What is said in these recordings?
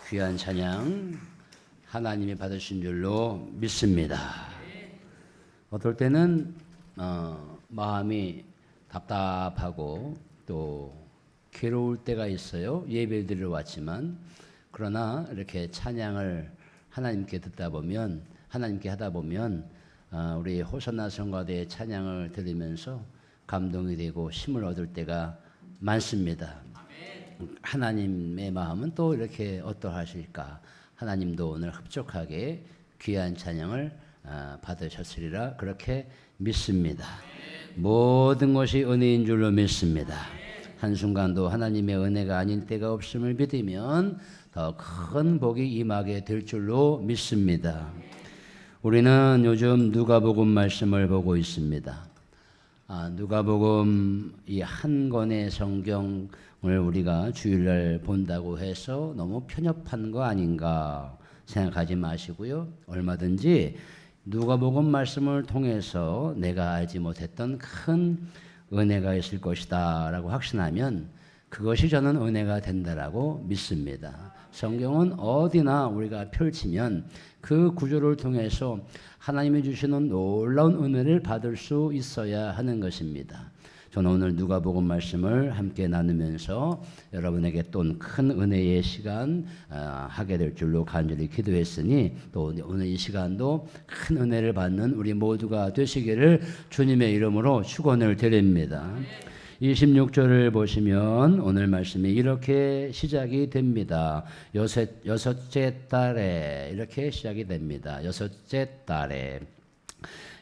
귀한 찬양 하나님이 받으신 줄로 믿습니다. 어떨 때는 마음이 답답하고 또 괴로울 때가 있어요. 예배를 드리러 왔지만 그러나 이렇게 찬양을 하나님께 듣다 보면 하나님께 하다 보면 우리 호산나 성가대의 찬양을 들으면서 감동이 되고 힘을 얻을 때가 많습니다. 하나님의 마음은 또 이렇게 어떠하실까? 하나님도 오늘 흡족하게 귀한 찬양을 받으셨으리라 그렇게 믿습니다. 모든 것이 은혜인 줄로 믿습니다. 한순간도 하나님의 은혜가 아닌 때가 없음을 믿으면 더 큰 복이 임하게 될 줄로 믿습니다. 우리는 요즘 누가복음 말씀을 보고 있습니다. 누가복음 이 한 권의 성경을 우리가 주일날 본다고 해서 너무 편협한 거 아닌가 생각하지 마시고요. 얼마든지 누가복음 말씀을 통해서 내가 알지 못했던 큰 은혜가 있을 것이다 라고 확신하면 그것이 저는 은혜가 된다라고 믿습니다. 성경은 어디나 우리가 펼치면 그 구조를 통해서 하나님이 주시는 놀라운 은혜를 받을 수 있어야 하는 것입니다. 저는 오늘 누가복음 말씀을 함께 나누면서 여러분에게 또 큰 은혜의 시간 하게 될 줄로 간절히 기도했으니 또 오늘 이 시간도 큰 은혜를 받는 우리 모두가 되시기를 주님의 이름으로 축원을 드립니다. 26절을 보시면 오늘 말씀이 이렇게 시작이 됩니다. 여섯째 달에 이렇게 시작이 됩니다. 여섯째 달에.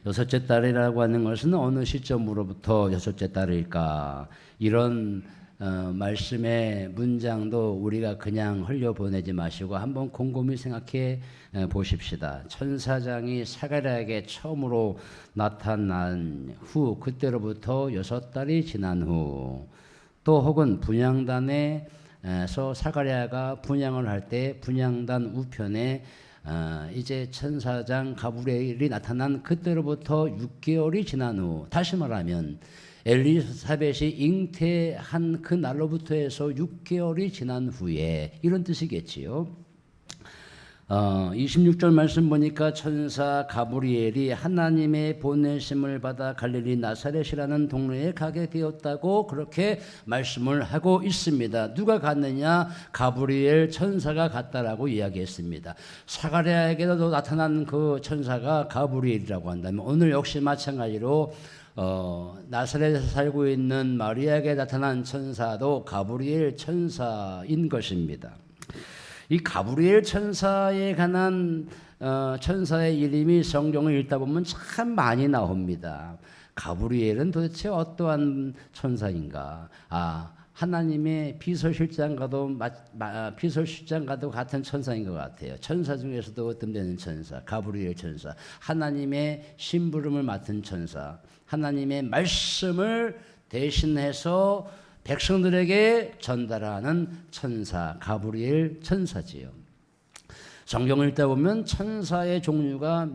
여섯째 달이라고 하는 것은 어느 시점으로부터 여섯째 달일까? 이런 말씀의 문장도 우리가 그냥 흘려보내지 마시고 한번 곰곰이 생각해 보십시다. 천사장이 사가랴에게 처음으로 나타난 후 그때로부터 6달이 지난 후 또 혹은 분향단에서 사가랴가 분향을 할 때 분향단 우편에 이제 천사장 가브리엘이 나타난 그때로부터 6개월이 지난 후 다시 말하면 엘리사벳이 잉태한 그 날로부터 해서 6개월이 지난 후에 이런 뜻이겠지요. 26절 말씀 보니까 천사 가브리엘이 하나님의 보내심을 받아 갈릴리 나사렛이라는 동네에 가게 되었다고 그렇게 말씀을 하고 있습니다. 누가 갔느냐? 가브리엘 천사가 갔다라고 이야기했습니다. 사가랴에게도 나타난 그 천사가 가브리엘이라고 한다면 오늘 역시 마찬가지로 나사렛에서 살고 있는 마리아에게 나타난 천사도 가브리엘 천사인 것입니다. 이 가브리엘 천사에 관한 천사의 이름이 성경을 읽다 보면 참 많이 나옵니다. 가브리엘은 도대체 어떠한 천사인가? 하나님의 비서실장과도 같은 천사인 것 같아요. 천사 중에서도 어떤 천사, 가브리엘 천사, 하나님의 심부름을 맡은 천사, 하나님의 말씀을 대신해서 백성들에게 전달하는 천사, 가브리엘 천사지요. 성경을 읽다 보면 천사의 종류가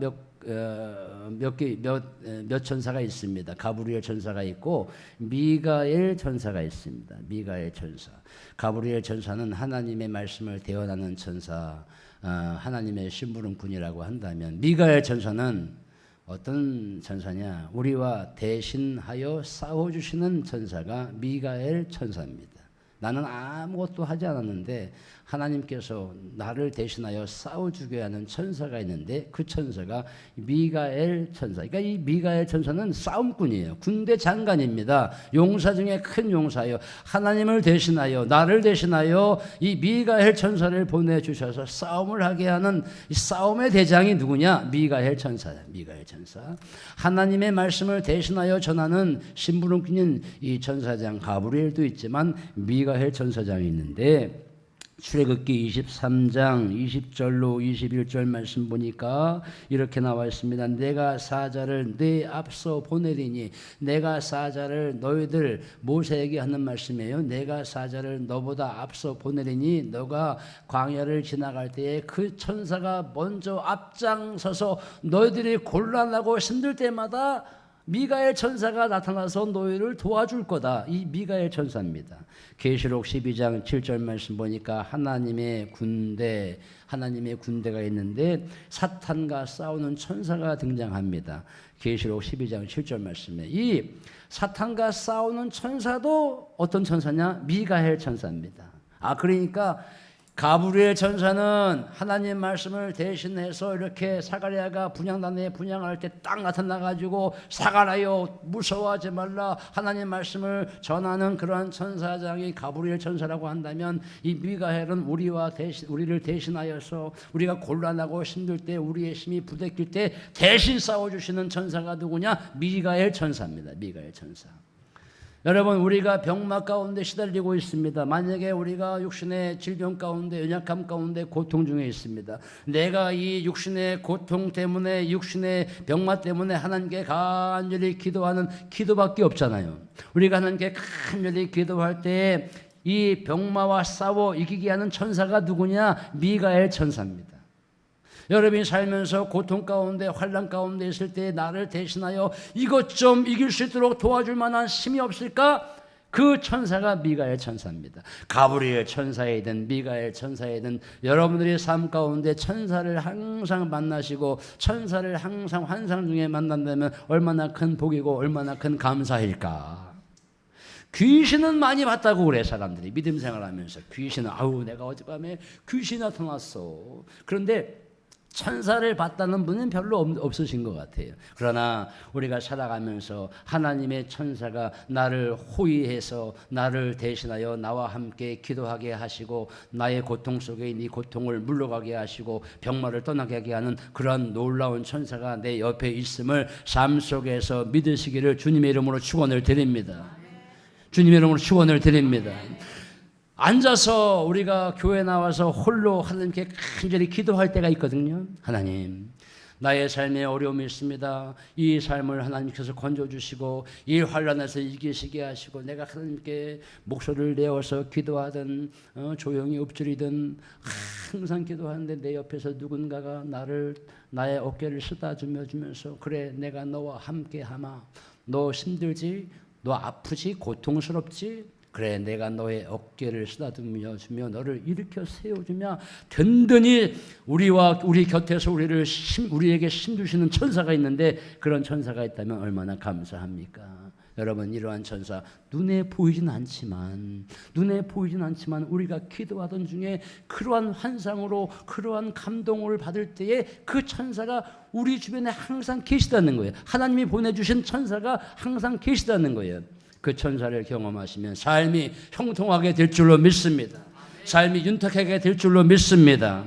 몇 천사가 있습니다. 가브리엘 천사가 있고 미가엘 천사가 있습니다. 미가엘 천사. 가브리엘 천사는 하나님의 말씀을 대언하는 천사, 하나님의 심부름꾼이라고 한다면 미가엘 천사는 어떤 천사냐? 우리와 대신하여 싸워주시는 천사가 미가엘 천사입니다. 나는 아무것도 하지 않았는데 하나님께서 나를 대신하여 싸워주게 하는 천사가 있는데 그 천사가 미가엘 천사. 그러니까 이 미가엘 천사는 싸움꾼이에요. 군대 장관입니다. 용사 중에 큰 용사예요. 하나님을 대신하여 나를 대신하여 이 미가엘 천사를 보내주셔서 싸움을 하게 하는 이 싸움의 대장이 누구냐? 미가엘 천사다. 미가엘 천사. 하나님의 말씀을 대신하여 전하는 심부름꾼인 이 천사장 가브리엘도 있지만 미가엘 천사장이 있는데 출애굽기 23장 20절로 21절 말씀 보니까 이렇게 나와 있습니다. 내가 사자를 네 앞서 보내리니 내가 사자를 너희들 모세에게 하는 말씀이에요. 내가 사자를 너보다 앞서 보내리니 너가 광야를 지나갈 때에 그 천사가 먼저 앞장서서 너희들이 곤란하고 힘들 때마다 미가엘 천사가 나타나서 너희를 도와줄 거다. 이 미가엘 천사입니다. 계시록 12장 7절 말씀 보니까 하나님의 군대가 있는데 사탄과 싸우는 천사가 등장합니다. 계시록 12장 7절 말씀에 이 사탄과 싸우는 천사도 어떤 천사냐? 미가엘 천사입니다. 그러니까 가브리엘 천사는 하나님 말씀을 대신해서 이렇게 사가랴가 분향단에 분향할 때 딱 나타나가지고 사가랴여 무서워하지 말라 하나님 말씀을 전하는 그러한 천사장이 가브리엘 천사라고 한다면 이 미가엘은 우리를 대신하여서 우리가 곤란하고 힘들 때 우리의 힘이 부대낄 때 대신 싸워주시는 천사가 누구냐? 미가엘 천사입니다. 미가엘 천사. 여러분, 우리가 병마 가운데 시달리고 있습니다. 만약에 우리가 육신의 질병 가운데 연약함 가운데 고통 중에 있습니다. 내가 이 육신의 고통 때문에 육신의 병마 때문에 하나님께 간절히 기도하는 기도밖에 없잖아요. 우리가 하나님께 간절히 기도할 때 이 병마와 싸워 이기게 하는 천사가 누구냐? 미가엘 천사입니다. 여러분이 살면서 고통 가운데 환난 가운데 있을 때 나를 대신하여 이것 좀 이길 수 있도록 도와줄 만한 힘이 없을까? 그 천사가 미가엘 천사입니다. 가브리엘 천사이든 미가엘 천사이든 여러분들의 삶 가운데 천사를 항상 만나시고 천사를 항상 환상 중에 만난다면 얼마나 큰 복이고 얼마나 큰 감사일까. 귀신은 많이 봤다고 그래. 사람들이 믿음 생활하면서 귀신은 내가 어젯밤에 귀신이 나타났어. 그런데 천사를 봤다는 분은 별로 없으신 것 같아요. 그러나 우리가 살아가면서 하나님의 천사가 나를 호위해서 나를 대신하여 나와 함께 기도하게 하시고 나의 고통 속에 이 고통을 물러가게 하시고 병마를 떠나게 하게 하는 그런 놀라운 천사가 내 옆에 있음을 삶 속에서 믿으시기를 주님의 이름으로 축원을 드립니다. 주님의 이름으로 축원을 드립니다. 앉아서 우리가 교회 나와서 홀로 하나님께 간절히 기도할 때가 있거든요. 하나님, 나의 삶에 어려움이 있습니다. 이 삶을 하나님께서 건져주시고 이 환난에서 이기시게 하시고 내가 하나님께 목소리를 내어서 기도하든 조용히 엎드리든 항상 기도하는데 내 옆에서 누군가가 나의 어깨를 쓰다듬어 주면서 그래 내가 너와 함께하마. 너 힘들지? 너 아프지? 고통스럽지? 그래 내가 너의 어깨를 쓰다듬어 주며 너를 일으켜 세워주며 든든히 우리 곁에서 우리에게 힘 주시는 천사가 있는데 그런 천사가 있다면 얼마나 감사합니까? 여러분, 이러한 천사 눈에 보이진 않지만 우리가 기도하던 중에 그러한 환상으로 그러한 감동을 받을 때에 그 천사가 우리 주변에 항상 계시다는 거예요. 하나님이 보내주신 천사가 항상 계시다는 거예요. 그 천사를 경험하시면 삶이 형통하게 될 줄로 믿습니다. 삶이 윤택하게 될 줄로 믿습니다.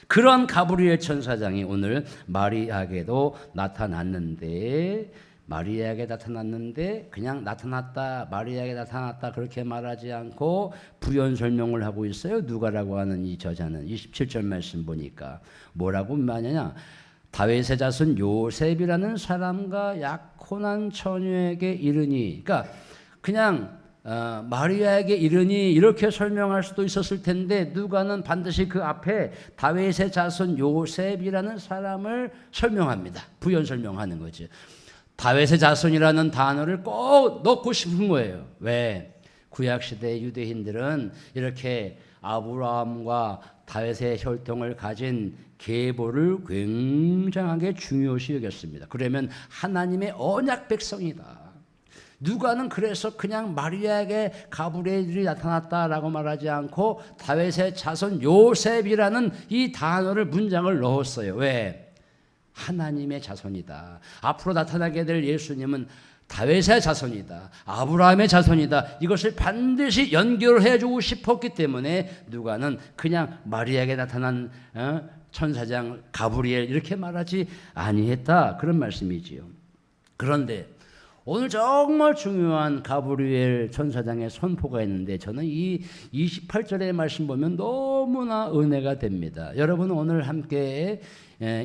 그런 가브리엘 천사장이 오늘 마리아에게도 나타났는데 그냥 나타났다, 마리아에게 나타났다 그렇게 말하지 않고 부연 설명을 하고 있어요. 누가라고 하는 이 저자는 27절 말씀 보니까 뭐라고 말하냐? 다윗의 자손 요셉이라는 사람과 약혼한 처녀에게 이르니, 그러니까 그냥 마리아에게 이르니 이렇게 설명할 수도 있었을 텐데 누가는 반드시 그 앞에 다윗의 자손 요셉이라는 사람을 설명합니다. 부연 설명하는 거죠. 다윗의 자손이라는 단어를 꼭 넣고 싶은 거예요. 왜? 구약시대 유대인들은 이렇게 아브라함과 다윗의 혈통을 가진 계보를 굉장하게 중요시 여겼습니다. 그러면 하나님의 언약 백성이다. 누가는 그래서 그냥 마리아에게 가브리엘이 나타났다라고 말하지 않고 다윗의 자손 요셉이라는 이 단어를 문장을 넣었어요. 왜? 하나님의 자손이다. 앞으로 나타나게 될 예수님은 다윗의 자손이다. 아브라함의 자손이다. 이것을 반드시 연결해 주고 싶었기 때문에 누가는 그냥 마리아에게 나타난 천사장 가브리엘 이렇게 말하지 아니했다. 그런 말씀이지요. 그런데 오늘 정말 중요한 가브리엘 천사장의 선포가 있는데 저는 이 28절의 말씀 보면 너무나 은혜가 됩니다. 여러분 오늘 함께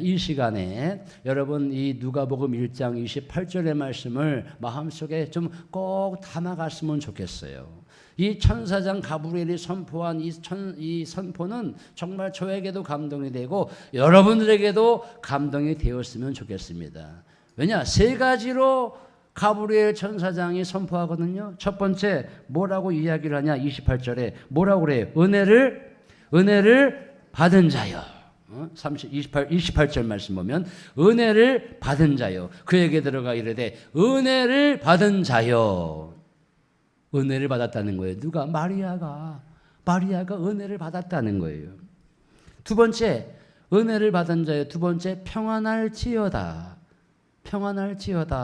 이 시간에 여러분 이 누가복음 1장 28절의 말씀을 마음속에 좀 꼭 담아갔으면 좋겠어요. 이 천사장 가브리엘이 선포한 이 선포는 정말 저에게도 감동이 되고 여러분들에게도 감동이 되었으면 좋겠습니다. 왜냐? 세 가지로 가브리엘 천사장이 선포하거든요. 첫 번째 뭐라고 이야기를 하냐? 28절에 뭐라고 그래요? 은혜를 받은 자여. 28절 말씀 보면 은혜를 받은 자여. 그에게 들어가 이르되 은혜를 받은 자여. 은혜를 받았다는 거예요. 누가? 마리아가 은혜를 받았다는 거예요. 두 번째 은혜를 받은 자여. 두 번째 평안할지어다.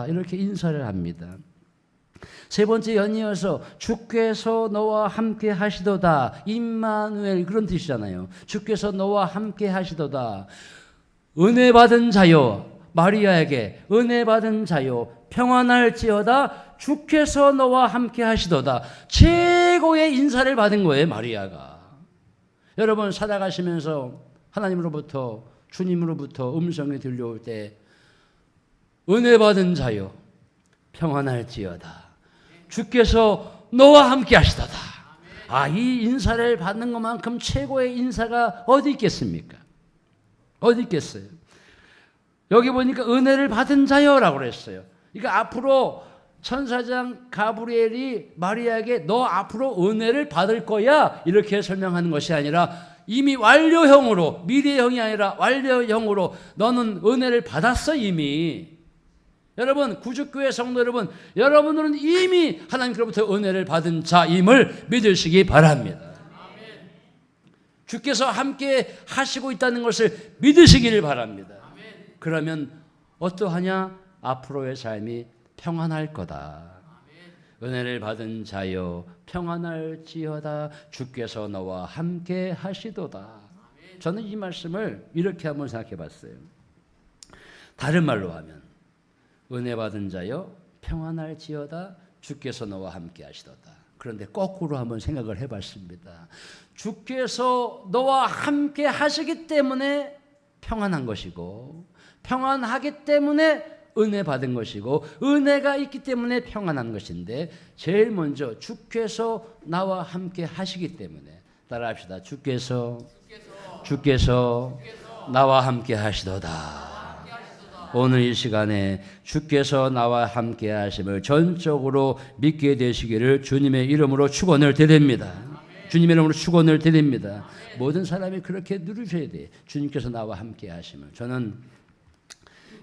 이렇게 인사를 합니다. 세 번째 연이어서 주께서 너와 함께 하시도다. 임마누엘 그런 뜻이잖아요. 주께서 너와 함께 하시도다. 은혜 받은 자요. 마리아에게 은혜 받은 자요. 평안할지어다. 주께서 너와 함께 하시도다. 최고의 인사를 받은 거예요, 마리아가. 여러분 살아가시면서 하나님으로부터 주님으로부터 음성이 들려올 때 은혜 받은 자요. 평안할지어다. 주께서 너와 함께 하시도다. 이 인사를 받는 것만큼 최고의 인사가 어디 있겠습니까? 어디 있겠어요? 여기 보니까 은혜를 받은 자여라고 그랬어요. 그러니까 앞으로 천사장 가브리엘이 마리아에게 너 앞으로 은혜를 받을 거야 이렇게 설명하는 것이 아니라 이미 완료형으로, 미래형이 아니라 완료형으로 너는 은혜를 받았어 이미. 여러분 구주교회 성도 여러분, 여러분들은 이미 하나님께로부터 은혜를 받은 자임을 믿으시기 바랍니다. 아멘. 주께서 함께 하시고 있다는 것을 믿으시기를 바랍니다. 아멘. 그러면 어떠하냐? 앞으로의 삶이 평안할 거다. 아멘. 은혜를 받은 자여 평안할지어다. 주께서 너와 함께 하시도다. 아멘. 저는 이 말씀을 이렇게 한번 생각해 봤어요. 다른 말로 하면 은혜 받은 자여 평안할지어다. 주께서 너와 함께 하시도다. 그런데 거꾸로 한번 생각을 해봤습니다. 주께서 너와 함께 하시기 때문에 평안한 것이고 평안하기 때문에 은혜 받은 것이고 은혜가 있기 때문에 평안한 것인데 제일 먼저 주께서 나와 함께 하시기 때문에 따라합시다. 주께서 나와 함께 하시도다. 오늘 이 시간에 주께서 나와 함께 하심을 전적으로 믿게 되시기를 주님의 이름으로 축원을 드립니다. 주님의 이름으로 축원을 드립니다. 모든 사람이 그렇게 누르셔야 돼요. 주님께서 나와 함께 하심을. 저는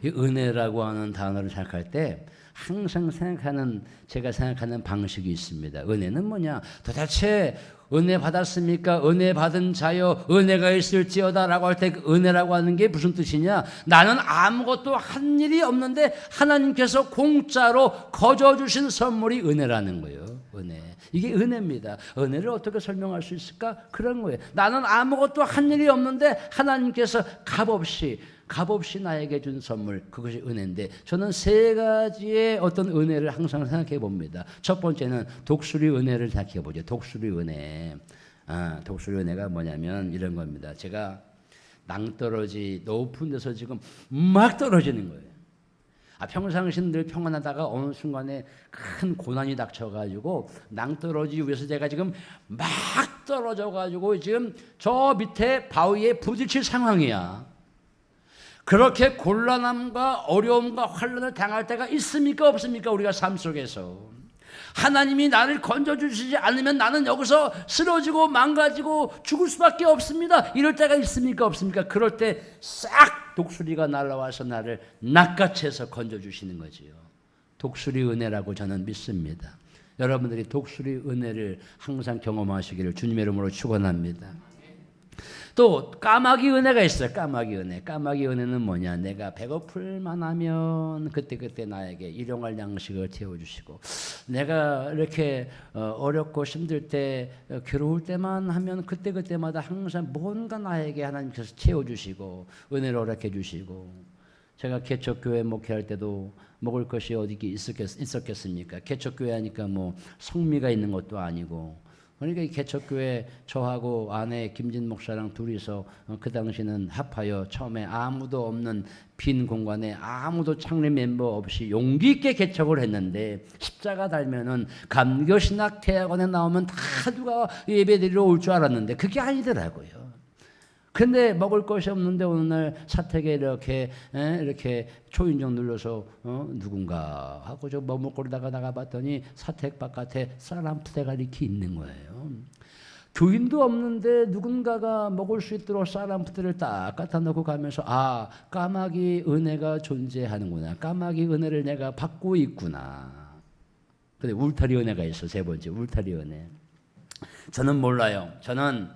이 은혜라고 하는 단어를 생각할 때 항상 제가 생각하는 방식이 있습니다. 은혜는 뭐냐? 도대체 은혜 받았습니까? 은혜 받은 자여 은혜가 있을지어다 라고 할 때 그 은혜라고 하는 게 무슨 뜻이냐? 나는 아무것도 한 일이 없는데 하나님께서 공짜로 거저 주신 선물이 은혜라는 거예요. 은혜. 이게 은혜입니다. 은혜를 어떻게 설명할 수 있을까? 그런 거예요. 나는 아무것도 한 일이 없는데 하나님께서 값없이 나에게 준 선물, 그것이 은혜인데 저는 세 가지의 어떤 은혜를 항상 생각해 봅니다. 첫 번째는 독수리 은혜를 생각해 보죠. 독수리 은혜. 독수리 은혜가 뭐냐면 이런 겁니다. 제가 낭떠러지 높은 데서 지금 막 떨어지는 거예요. 평상시는 늘 평안하다가 어느 순간에 큰 고난이 닥쳐가지고 낭떠러지 위에서 제가 지금 막 떨어져가지고 지금 저 밑에 바위에 부딪힐 상황이야. 그렇게 곤란함과 어려움과 환난을 당할 때가 있습니까? 없습니까? 우리가 삶 속에서. 하나님이 나를 건져주시지 않으면 나는 여기서 쓰러지고 망가지고 죽을 수밖에 없습니다. 이럴 때가 있습니까? 없습니까? 그럴 때 싹 독수리가 날아와서 나를 낚아채서 건져주시는 거지요. 독수리 은혜라고 저는 믿습니다. 여러분들이 독수리 은혜를 항상 경험하시기를 주님의 이름으로 축원합니다. 또 까마귀 은혜가 있어요. 까마귀 은혜. 까마귀 은혜는 뭐냐? 내가 배고플만 하면 그때 나에게 일용할 양식을 채워주시고, 내가 이렇게 어렵고 힘들 때 괴로울 때만 하면 그때마다 항상 뭔가 나에게 하나님께서 채워주시고 은혜를 허락해 주시고. 제가 개척교회 목회할 때도 먹을 것이 어디 있었겠습니까? 개척교회 하니까 뭐 성미가 있는 것도 아니고. 그러니까 이 개척교회 저하고 아내 김진 목사랑 둘이서 그 당시는 합하여 처음에 아무도 없는 빈 공간에 아무도 창립 멤버 없이 용기 있게 개척을 했는데, 십자가 달면은 감교신학 대학원에 나오면 다 누가 예배드리러 올 줄 알았는데 그게 아니더라고요. 근데 먹을 것이 없는데 어느 날 사택에 이렇게 초인종 눌러서 누군가 하고 저 머뭇거리다가 나가봤더니 사택 바깥에 쌀 한 푸대가 이렇게 있는 거예요. 교인도 없는데 누군가가 먹을 수 있도록 쌀 한 푸대를 딱 갖다 놓고 가면서 아, 까마귀 은혜가 존재하는구나. 까마귀 은혜를 내가 받고 있구나. 근데 울타리 은혜가 있어. 세 번째 울타리 은혜. 저는 몰라요. 저는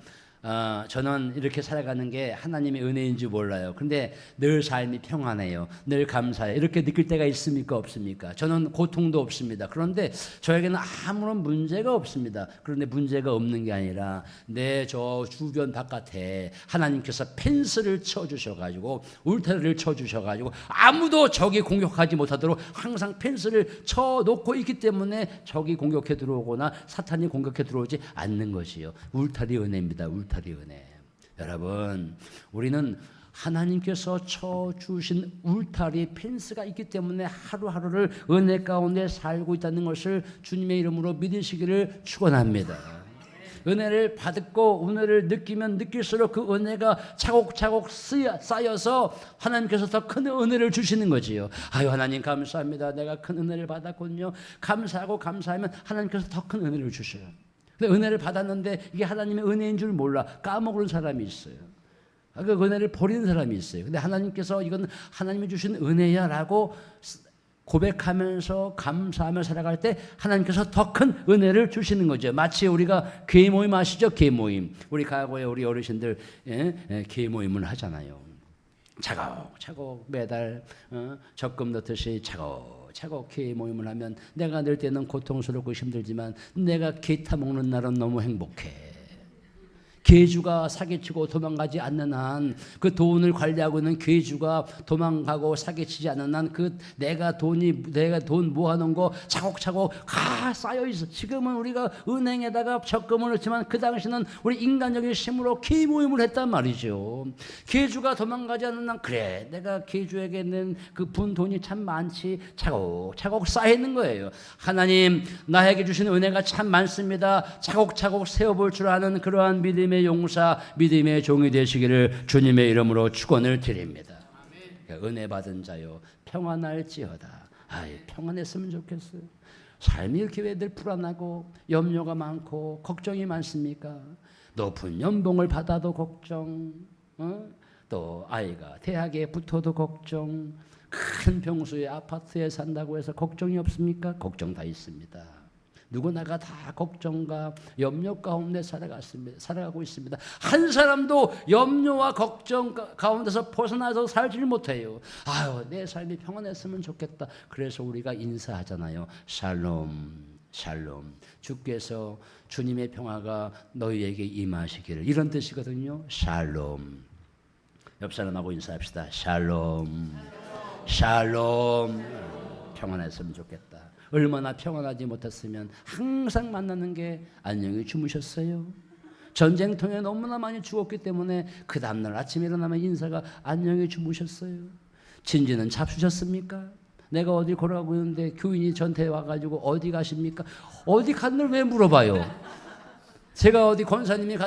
이렇게 살아가는 게 하나님의 은혜인지 몰라요. 근데 늘 삶이 평안해요. 늘 감사해요. 이렇게 느낄 때가 있습니까? 없습니까? 저는 고통도 없습니다. 그런데 저에게는 아무런 문제가 없습니다. 그런데 문제가 없는 게 아니라 내 저 주변 바깥에 하나님께서 펜스를 쳐주셔가지고 울타리를 쳐주셔가지고 아무도 적이 공격하지 못하도록 항상 펜스를 쳐놓고 있기 때문에 적이 공격해 들어오거나 사탄이 공격해 들어오지 않는 것이요. 울타리 은혜입니다. 울타리 은혜. 여러분, 우리는 하나님께서 쳐주신 울타리 펜스가 있기 때문에 하루하루를 은혜 가운데 살고 있다는 것을 주님의 이름으로 믿으시기를 축원합니다. 은혜를 받고 은혜를 느끼면 느낄수록 그 은혜가 차곡차곡 쌓여서 하나님께서 더 큰 은혜를 주시는 거지요. 아유, 하나님 감사합니다. 내가 큰 은혜를 받았군요. 감사하고 감사하면 하나님께서 더 큰 은혜를 주셔요. 근데 은혜를 받았는데 이게 하나님의 은혜인 줄 몰라 까먹는 사람이 있어요. 그 은혜를 버리는 사람이 있어요. 근데 하나님께서 이건 하나님이 주신 은혜야 라고 고백하면서 감사하며 살아갈 때 하나님께서 더 큰 은혜를 주시는 거죠. 마치 우리가 교회 모임 아시죠? 교회 모임. 우리 과거에 우리 어르신들 교회 모임을 하잖아요. 차곡차곡 매달 적금 넣듯이 차곡차곡 교회 모임을 하면 내가 늘 때는 고통스럽고 힘들지만 내가 기타 먹는 날은 너무 행복해. 괴주가 사기치고 도망가지 않는 한, 그 돈을 관리하고 있는 괴주가 도망가고 사기치지 않는 한, 그 내가 돈 모아놓은 거 차곡차곡 쌓여 있어. 지금은 우리가 은행에다가 적금을 넣지만 그 당시는 우리 인간적인 힘으로 교회 모임을 했단 말이죠. 괴주가 도망가지 않는 한, 그래 내가 괴주에게 낸 그 분 돈이 참 많지. 차곡차곡 쌓여 있는 거예요. 하나님 나에게 주신 은혜가 참 많습니다. 차곡차곡 세워볼 줄 아는 그러한 믿음의 용사, 믿음의 종이 되시기를 주님의 이름으로 축원을 드립니다. 그러니까 은혜 받은 자요 평안할지어다. 평안했으면 좋겠어요. 삶이 이렇게 왜들 불안하고 염려가 많고 걱정이 많습니까? 높은 연봉을 받아도 걱정, 또 아이가 대학에 붙어도 걱정, 큰 평수의 아파트에 산다고 해서 걱정이 없습니까? 걱정 다 있습니다. 누구나가 다 걱정과 염려 가운데 살아가고 있습니다. 한 사람도 염려와 걱정 가운데서 벗어나서 살지 못해요. 아유, 내 삶이 평안했으면 좋겠다. 그래서 우리가 인사하잖아요. 샬롬, 샬롬. 주께서 주님의 평화가 너희에게 임하시기를, 이런 뜻이거든요. 샬롬. 옆 사람하고 인사합시다. 샬롬, 샬롬. 평안했으면 좋겠다. 얼마나 평안하지 못했으면 항상 만나는 게 안녕히 주무셨어요. 전쟁통에 너무나 많이 죽었기 때문에 그 다음날 아침에 일어나면 인사가 안녕히 주무셨어요. 진지는 잡수셨습니까? 내가 어디 걸어가고 있는데 교인이 전태에 와가지고 어디 가십니까? 어디 갔는지 왜 물어봐요? 제가 어디 권사님이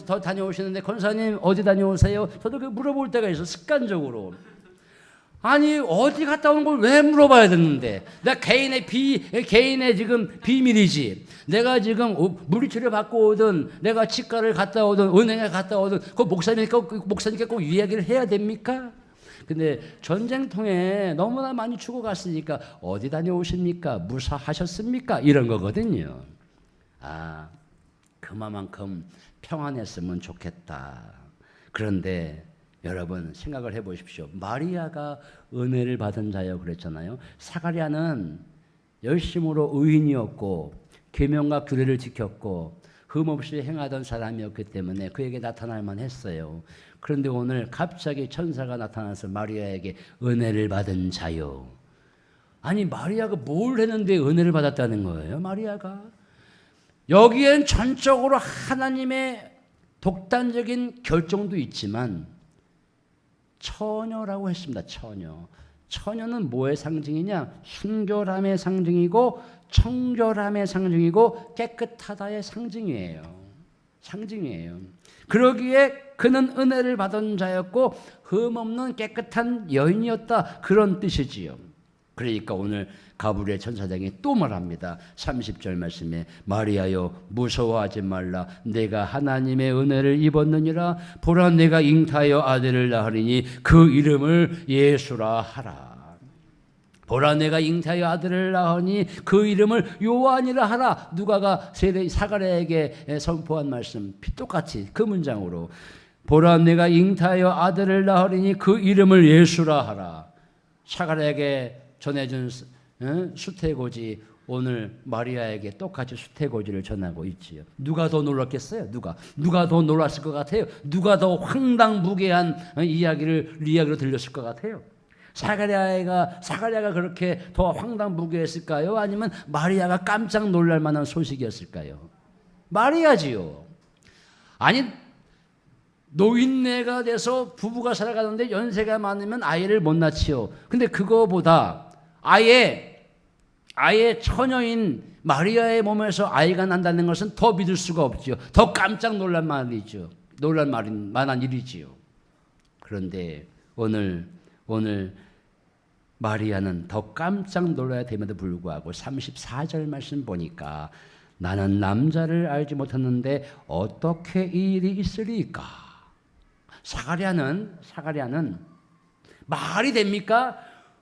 더 다녀오시는데 권사님 어디 다녀오세요? 저도 그 물어볼 때가 있어, 습관적으로. 아니 어디 갔다 오는 걸 왜 물어봐야 되는데? 내가 개인의 지금 비밀이지. 내가 지금 물리치료 받고 오든 내가 치과를 갔다 오든 은행에 갔다 오든 그 목사님께 꼭 이야기를 해야 됩니까? 근데 전쟁통에 너무나 많이 죽어갔으니까 어디 다녀오십니까? 무사하셨습니까? 이런 거거든요. 그만큼 평안했으면 좋겠다. 그런데 여러분 생각을 해보십시오. 마리아가 은혜를 받은 자요 그랬잖아요. 사가랴는 열심으로 의인이었고 계명과 규례를 지켰고 흠없이 행하던 사람이었기 때문에 그에게 나타날 만했어요. 그런데 오늘 갑자기 천사가 나타나서 마리아에게 은혜를 받은 자요. 아니 마리아가 뭘 했는데 은혜를 받았다는 거예요? 마리아가 여기엔 전적으로 하나님의 독단적인 결정도 있지만 처녀라고 했습니다. 처녀는 뭐의 상징이냐? 순결함의 상징이고 청결함의 상징이고 깨끗하다의 상징이에요. 그러기에 그는 은혜를 받은 자였고 흠없는 깨끗한 여인이었다. 그런 뜻이지요. 그러니까 오늘 가브리엘 천사장이 또 말합니다. 30절 말씀에 마리아여 무서워하지 말라. 내가 하나님의 은혜를 입었느니라. 보라 내가 잉타하여 아들을 낳으리니 그 이름을 예수라 하라. 보라 내가 잉타하여 아들을 낳으니 그 이름을 요한이라 하라. 누가가 사가랴에게 선포한 말씀 똑같이 그 문장으로 보라 내가 잉타하여 아들을 낳으리니 그 이름을 예수라 하라. 사가랴에게 전해준 수태고지 오늘 마리아에게 똑같이 수태고지를 전하고 있지요. 누가 더 놀랐겠어요? 누가 더 놀랐을 것 같아요? 누가 더 황당무계한 이야기로 들렸을 것 같아요? 사가랴가 그렇게 더 황당무계했을까요? 아니면 마리아가 깜짝 놀랄 만한 소식이었을까요? 마리아지요. 아니 노인네가 돼서 부부가 살아가는데 연세가 많으면 아이를 못 낳지요. 근데 그거보다 아예 처녀인 마리아의 몸에서 아이가 난다는 것은 더 믿을 수가 없지요. 더 깜짝 놀랄 말이죠. 놀랄 만한 일이지요. 그런데 오늘 마리아는 더 깜짝 놀라야 됨에도 불구하고 34절 말씀 보니까 나는 남자를 알지 못했는데 어떻게 이 일이 있으리까? 사가랴는 말이 됩니까?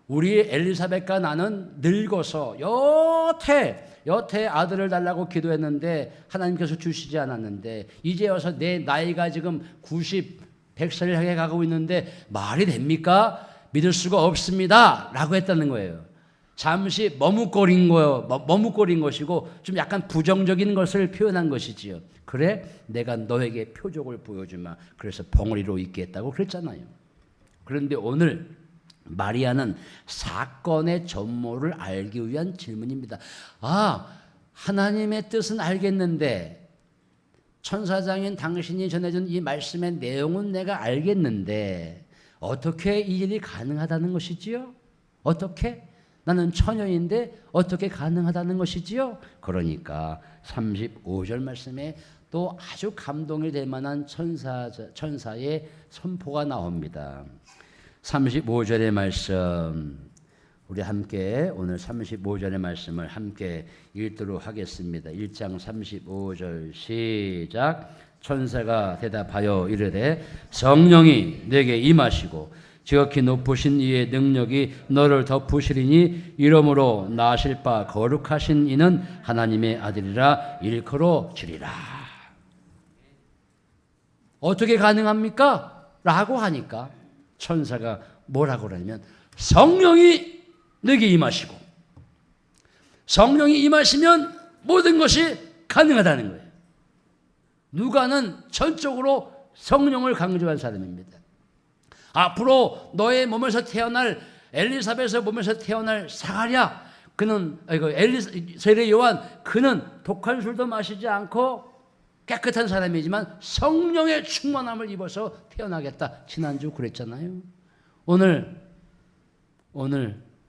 우리 엘리사벳과 나는 늙어서 여태 아들을 달라고 기도했는데 하나님께서 주시지 않았는데 이제 와서 내 나이가 지금 90, 100살을 향해 가고 있는데 말이 됩니까? 믿을 수가 없습니다 라고 했다는 거예요. 잠시 머뭇거린 것이고 좀 약간 부정적인 것을 표현한 것이지요. 그래 내가 너에게 표적을 보여주마. 그래서 벙어리로 있게 했다고 그랬잖아요. 그런데 오늘 마리아는 사건의 전모를 알기 위한 질문입니다. 하나님의 뜻은 알겠는데 천사장인 당신이 전해준 이 말씀의 내용은 내가 알겠는데 어떻게 이 일이 가능하다는 것이지요? 어떻게? 나는 처녀인데 어떻게 가능하다는 것이지요? 그러니까 35절 말씀에 또 아주 감동이 될 만한 천사의 선포가 나옵니다. 35절의 말씀 우리 함께 오늘 35절의 말씀을 함께 읽도록 하겠습니다. 1장 35절 시작. 천사가 대답하여 이르되 성령이 내게 임하시고 지극히 높으신 이의 능력이 너를 덮으시리니 이러므로 나실 바 거룩하신 이는 하나님의 아들이라 일컬어 주리라. 어떻게 가능합니까? 라고 하니까 천사가 뭐라고 그러냐면 성령이 내게 임하시고 성령이 임하시면 모든 것이 가능하다는 거예요. 누가는 전적으로 성령을 강조한 사람입니다. 앞으로 너의 몸에서 태어날 엘리사벳의 몸에서 태어날 사가랴 그는 세례 요한 그는 독한 술도 마시지 않고 깨끗한 사람이지만 성령의 충만함을 입어서 태어나겠다. 지난주 그랬잖아요. 오늘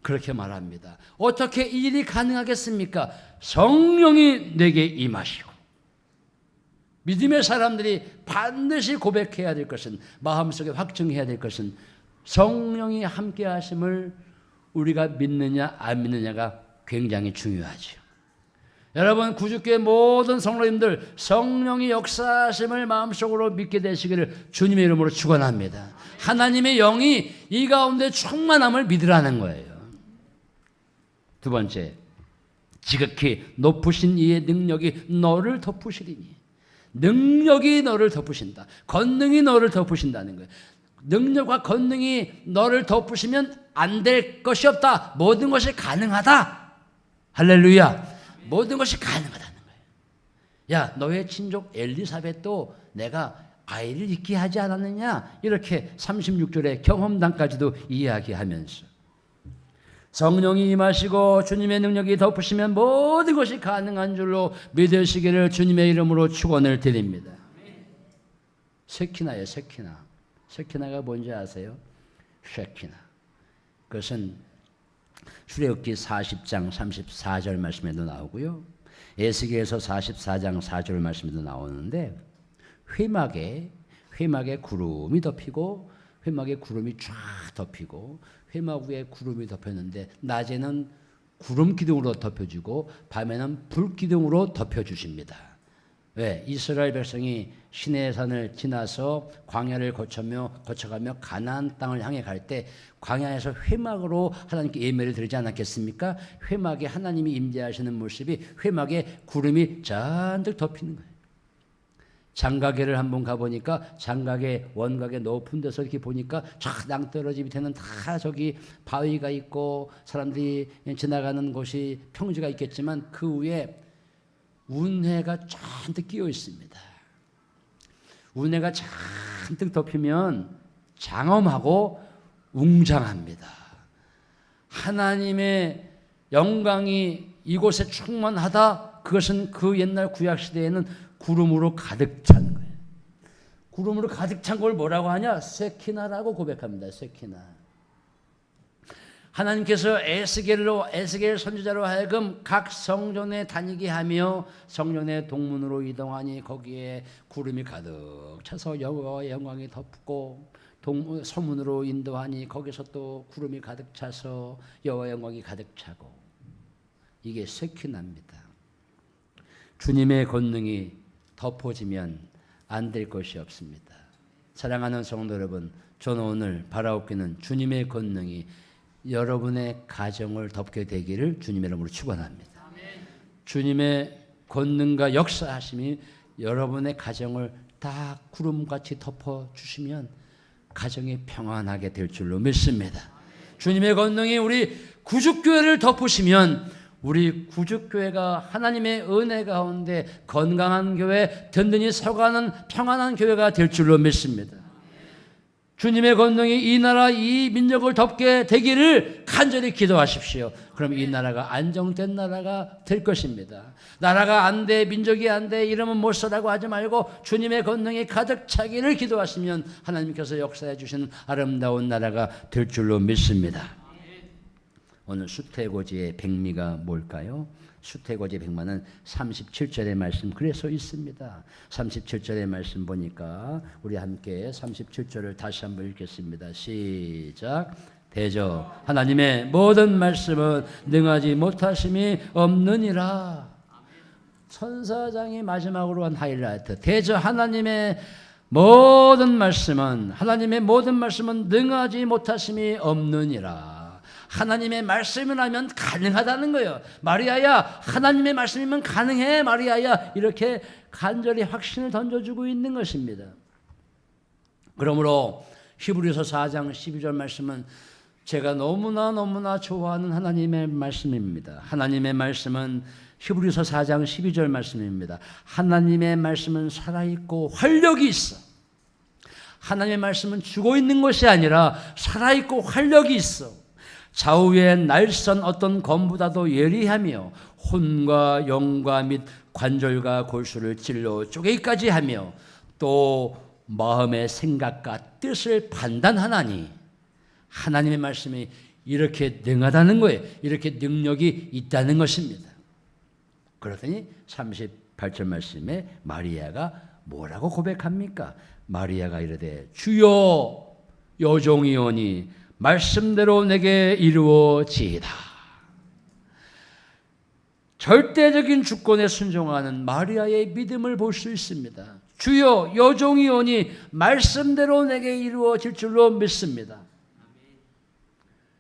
그렇게 말합니다. 어떻게 이 일이 가능하겠습니까? 성령이 내게 임하시고 믿음의 사람들이 반드시 고백해야 될 것은 마음속에 확증해야 될 것은 성령이 함께 하심을 우리가 믿느냐 안 믿느냐가 굉장히 중요하죠. 여러분 구주교회 모든 성도님들 성령이 역사하심을 마음속으로 믿게 되시기를 주님의 이름으로 축원합니다. 하나님의 영이 이 가운데 충만함을 믿으라는 거예요. 두 번째, 지극히 높으신 이의 능력이 너를 덮으시리니. 능력이 너를 덮으신다. 권능이 너를 덮으신다는 거예요. 능력과 권능이 너를 덮으시면 안 될 것이 없다. 모든 것이 가능하다. 할렐루야. 모든 것이 가능하다는 거예요. 야, 너의 친족 엘리사벳도 내가 아이를 잊게 하지 않았느냐? 이렇게 36절의 경험담까지도 이야기하면서 성령이 임하시고 주님의 능력이 덮으시면 모든 것이 가능한 줄로 믿으시기를 주님의 이름으로 축원을 드립니다. 세키나예요. 세키나가 뭔지 아세요? 쉐키나. 그것은 출애굽기 40장 34절 말씀에도 나오고요. 에스겔서 44장 4절 말씀에도 나오는데 회막에 구름이 덮이고 회막에 구름이 쫙 덮이고 회막 위에 구름이 덮였는데 낮에는 구름 기둥으로 덮여주고 밤에는 불 기둥으로 덮여주십니다. 왜? 이스라엘 백성이 시내산을 지나서 광야를 거쳐가며 가나안 땅을 향해 갈 때 광야에서 회막으로 하나님께 예배를 드리지 않았겠습니까? 회막에 하나님이 임재하시는 모습이 회막에 구름이 잔뜩 덮이는 거예요. 장가게를 한번 가보니까 장가게 원각에 높은 데서 이렇게 보니까 쫙 낭떠러지 밑에는 다 저기 바위가 있고 사람들이 지나가는 곳이 평지가 있겠지만 그 위에 운해가 잔뜩 끼어 있습니다. 운해가 잔뜩 덮이면 장엄하고 웅장합니다. 하나님의 영광이 이곳에 충만하다. 그것은 그 옛날 구약시대에는 구름으로 가득 찬 거예요. 구름으로 가득 찬 걸 뭐라고 하냐? 세키나라고 고백합니다. 세키나. 하나님께서 에스겔 선지자로 하여금 각 성전에 다니게 하며 성전의 동문으로 이동하니 거기에 구름이 가득 차서 여호와의 영광이 덮고 서문으로 인도하니 거기서 또 구름이 가득 차서 여호와의 영광이 가득 차고 이게 세키나입니다. 주님의 권능이 덮어지면 안 될 것이 없습니다. 사랑하는 성도 여러분, 저는 오늘 바라옵기는 주님의 권능이 여러분의 가정을 덮게 되기를 주님의 이름으로 축원합니다. 주님의 권능과 역사하심이 여러분의 가정을 다 구름같이 덮어주시면 가정이 평안하게 될 줄로 믿습니다. 주님의 권능이 우리 구죽교회를 덮으시면 우리 구죽교회가 하나님의 은혜 가운데 건강한 교회, 든든히 서가는 평안한 교회가 될 줄로 믿습니다. 주님의 권능이 이 나라, 이 민족을 덮게 되기를 간절히 기도하십시오. 그럼 이 나라가 안정된 나라가 될 것입니다. 나라가 안 돼, 민족이 안 돼, 이러면 못 살라고 하지 말고 주님의 권능이 가득 차기를 기도하시면 하나님께서 역사해 주시는 아름다운 나라가 될 줄로 믿습니다. 오늘 수태고지의 백미가 뭘까요? 수태고지의 백마는 37절의 말씀 그래서 있습니다. 37절의 말씀 보니까 우리 함께 37절을 다시 한번 읽겠습니다. 시작. 대저 하나님의 모든 말씀은 능하지 못하심이 없느니라. 천사장이 마지막으로 한 하이라이트. 대저 하나님의 모든 말씀은 능하지 못하심이 없느니라. 하나님의 말씀이라면 가능하다는 거예요. 마리아야, 하나님의 말씀이면 가능해, 마리아야. 이렇게 간절히 확신을 던져주고 있는 것입니다. 그러므로 히브리서 4장 12절 말씀은 제가 너무나 좋아하는 하나님의 말씀입니다. 하나님의 말씀은 히브리서 4장 12절 말씀입니다. 하나님의 말씀은 살아있고 활력이 있어. 하나님의 말씀은 죽어 있는 것이 아니라 살아있고 활력이 있어. 좌우의 날선 어떤 검보다도 예리하며 혼과 영과 및 관절과 골수를 찔러 쪼개기까지 하며 또 마음의 생각과 뜻을 판단하나니 하나님의 말씀이 이렇게 능하다는 거예요. 이렇게 능력이 있다는 것입니다. 그러더니 38절 말씀에 마리아가 뭐라고 고백합니까? 마리아가 이르되 주여 여종이오니 말씀대로 내게 이루어지이다. 절대적인 주권에 순종하는 마리아의 믿음을 볼 수 있습니다. 주여 여종이오니 말씀대로 내게 이루어질 줄로 믿습니다.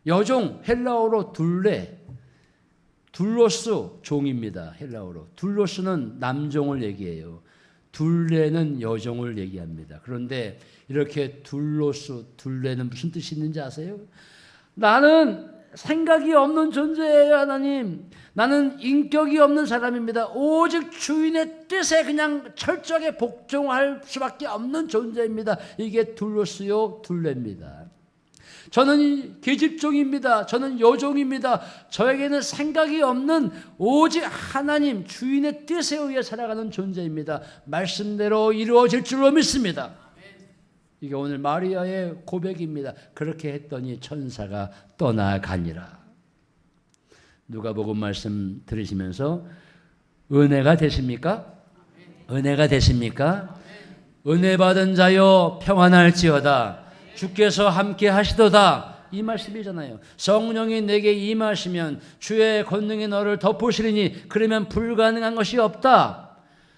여종 헬라어로 둘로스 종입니다. 헬라어로 둘로스는 남종을 얘기해요. 둘레는 여종을 얘기합니다. 그런데 이렇게 둘레는 무슨 뜻이 있는지 아세요? 나는 생각이 없는 존재예요, 하나님. 나는 인격이 없는 사람입니다. 오직 주인의 뜻에 그냥 철저하게 복종할 수밖에 없는 존재입니다. 이게 둘로스요, 둘레입니다. 저는 계집종입니다. 저는 여종입니다. 저에게는 생각이 없는 오직 하나님 주인의 뜻에 의해 살아가는 존재입니다. 말씀대로 이루어질 줄로 믿습니다. 이게 오늘 마리아의 고백입니다. 그렇게 했더니 천사가 떠나가니라. 누가복음 말씀 들으시면서 은혜가 되십니까? 은혜가 되십니까? 은혜 받은 자여 평안할지어다. 주께서 함께 하시도다. 이 말씀이잖아요. 성령이 내게 임하시면 주의 권능이 너를 덮으시리니 그러면 불가능한 것이 없다.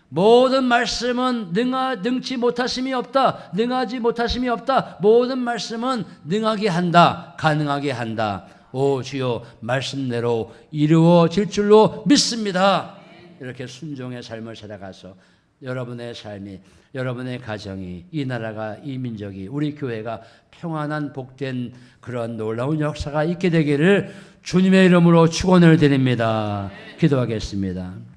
모든 말씀은 능치 못하심이 없다. 능하지 못하심이 없다. 모든 말씀은 능하게 한다. 가능하게 한다. 오 주여 말씀대로 이루어질 줄로 믿습니다. 이렇게 순종의 삶을 살아가서 여러분의 삶이, 여러분의 가정이, 이 나라가, 이 민족이, 우리 교회가 평안한 복된 그런 놀라운 역사가 있게 되기를 주님의 이름으로 축원을 드립니다. 기도하겠습니다.